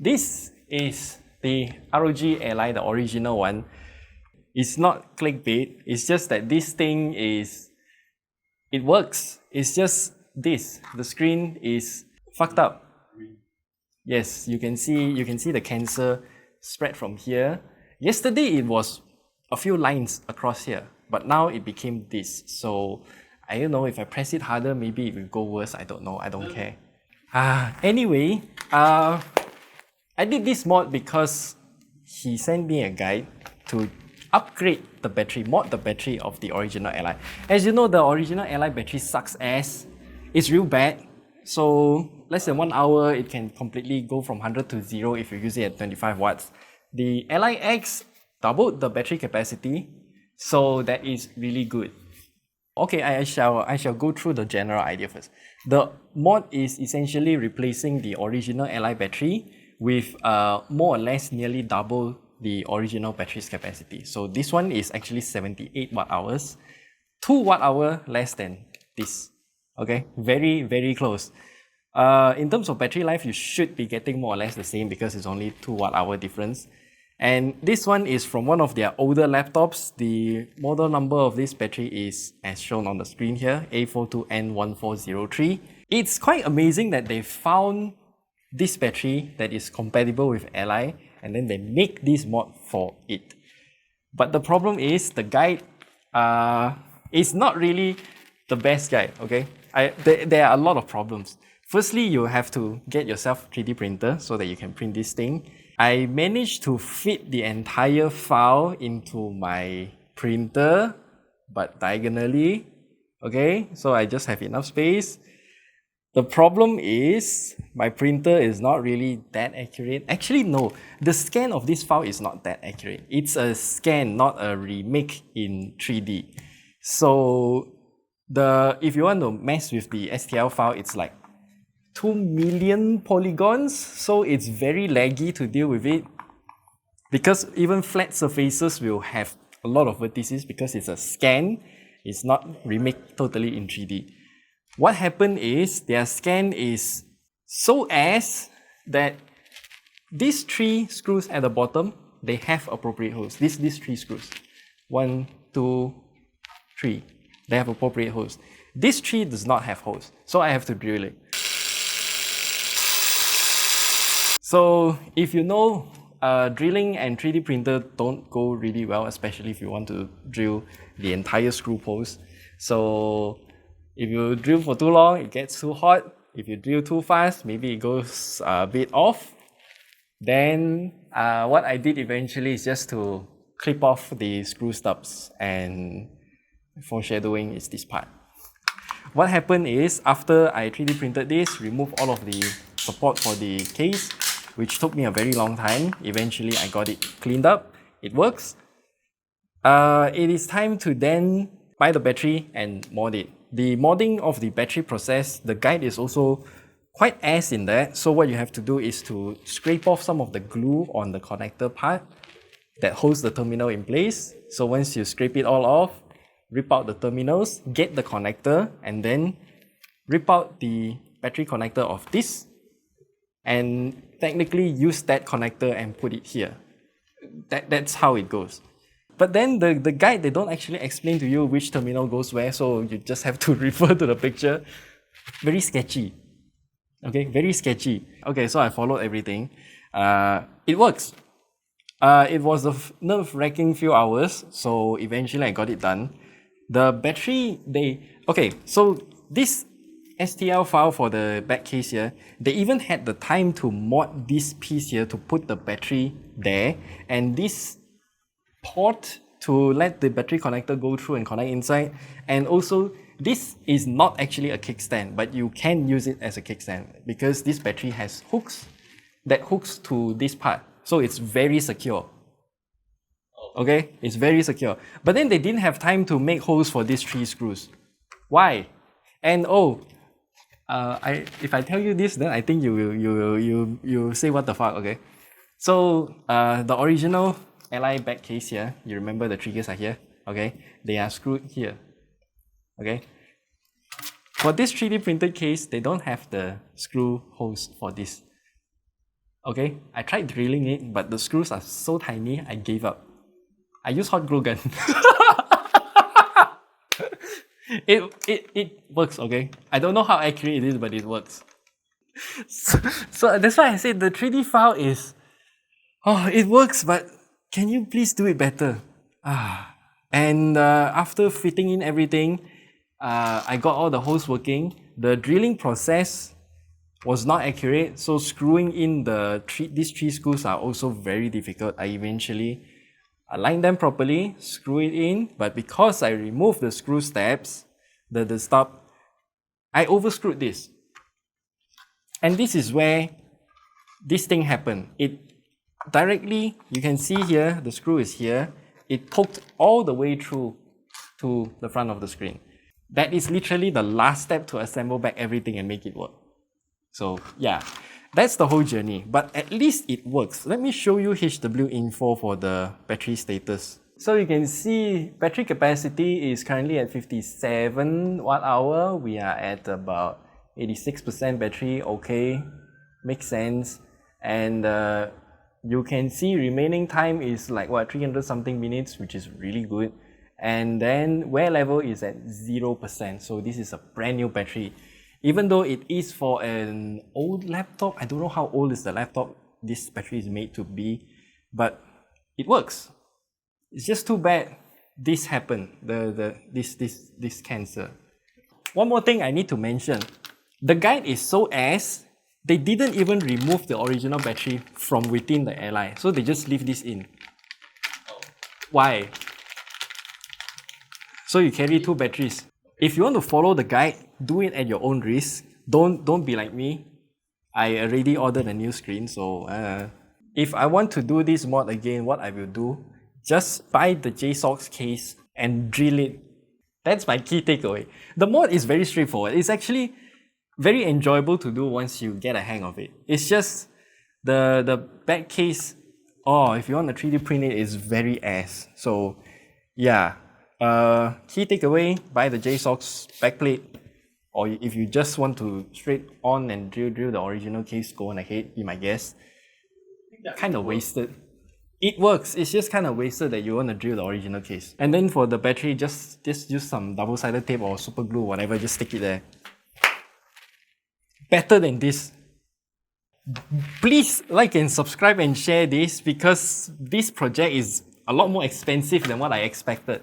This is the ROG Ally, the original one. It's not clickbait, it's just that this thing it works. It's just this. The screen is fucked up. Yes, you can see the cancer spread from here. Yesterday it was a few lines across here, but now it became this. So I don't know, if I press it harder, maybe it will go worse. I don't know, I don't care. Anyway, I did this mod because he sent me a guide to upgrade the battery, mod the battery of the original Ally. As you know, the original Ally battery sucks ass. It's real bad. So less than 1 hour, it can completely go from 100 to 0 if you use it at 25 watts. The Ally X doubled the battery capacity, so that is really good. Okay, I shall go through the general idea first. The mod is essentially replacing the original Ally battery with more or less nearly double the original battery's capacity. So this one is actually 78 watt hours, 2 watt hour less than this. Okay, very, very close. In terms of battery life, you should be getting more or less the same because it's only 2 watt hour difference. And this one is from one of their older laptops. The model number of this battery is as shown on the screen here, A42N1403. It's quite amazing that they found this battery that is compatible with Ally, and then they make this mod for it. But the problem is the guide is not really the best guide, okay? There are a lot of problems. Firstly, you have to get yourself a 3D printer so that you can print this thing. I managed to fit the entire file into my printer, but diagonally, okay? So I just have enough space. The problem is my printer is not really that accurate. Actually, no, the scan of this file is not that accurate. It's a scan, not a remake in 3D. So if you want to mess with the STL file, it's like 2 million polygons, so it's very laggy to deal with it. Because even flat surfaces will have a lot of vertices because it's a scan, it's not remake totally in 3D. What happened is their scan is so ass that these 3 screws at the bottom, they have appropriate holes. These 3 screws. 1, 2, 3. They have appropriate holes. This 3 does not have holes, so I have to drill it. So if you know, drilling and 3D printer don't go really well, especially if you want to drill the entire screw post. So if you drill for too long, it gets too hot. If you drill too fast, maybe it goes a bit off. Then what I did eventually is just to clip off the screw stubs, and foreshadowing is this part. What happened is after I 3D printed this, removed all of the support for the case, which took me a very long time. Eventually, I got it cleaned up. It works. It is time to then buy the battery and mod it. The modding of the battery process, the guide is also quite ass in that. So what you have to do is to scrape off some of the glue on the connector part that holds the terminal in place. So once you scrape it all off, rip out the terminals, get the connector, and then rip out the battery connector of this, and technically use that connector and put it here. That's how it goes. But then the guide, they don't actually explain to you which terminal goes where, so you just have to refer to the picture. Very sketchy. Okay, very sketchy. Okay, so I followed everything. It works. It was a nerve-wracking few hours, so eventually I got it done. The battery, okay, so this STL file for the back case here, they even had the time to mod this piece here to put the battery there, and this port to let the battery connector go through and connect inside. And also, this is not actually a kickstand, but you can use it as a kickstand because this battery has hooks that hooks to this part. So it's very secure. Okay, it's very secure. But then they didn't have time to make holes for these 3 screws. Why? And if I tell you this, then I think you say what the fuck, okay? So the original Ally back case here, you remember the triggers are here, okay? They are screwed here, okay? For this 3D printed case, they don't have the screw holes for this. Okay, I tried drilling it, but the screws are so tiny, I gave up. I use hot glue gun. It works, okay? I don't know how accurate it is, but it works. So that's why I said the 3D file is, oh, it works, but can you please do it better? And after fitting in everything, I got all the holes working. The drilling process was not accurate, so screwing in these three screws are also very difficult. I eventually aligned them properly, screw it in, but because I removed the screw steps, the stop, I overscrewed this. And this is where this thing happened. It directly, you can see here, the screw is here, it poked all the way through to the front of the screen. That is literally the last step to assemble back everything and make it work. So yeah, that's the whole journey, but at least it works. Let me show you HW info for the battery status. So you can see battery capacity is currently at 57 watt-hour. We are at about 86% battery, okay, makes sense. And you can see remaining time is like what, 300 something minutes, which is really good. And then wear level is at 0%, so this is a brand new battery. Even though it is for an old laptop, I don't know how old is the laptop this battery is made to be, but it works. It's just too bad this happened, this cancer. One more thing I need to mention. The guide is so ass, they didn't even remove the original battery from within the Ally, so they just leave this in. Why? So you carry two batteries. If you want to follow the guide, do it at your own risk. Don't be like me. I already ordered a new screen, so if I want to do this mod again, what I will do, just buy the JSOX case and drill it. That's my key takeaway. The mod is very straightforward. It's actually very enjoyable to do once you get a hang of it. It's just the back case, if you want to 3D print it, is very ass. So yeah, key takeaway, buy the JSOX backplate, or if you just want to straight on and drill the original case, go on ahead, be my guest. Kind of wasted. It works, it's just kind of wasted that you want to drill the original case. And then for the battery, just use some double-sided tape or super glue, whatever, just stick it there. Better than this. Please like and subscribe and share this, because this project is a lot more expensive than what I expected.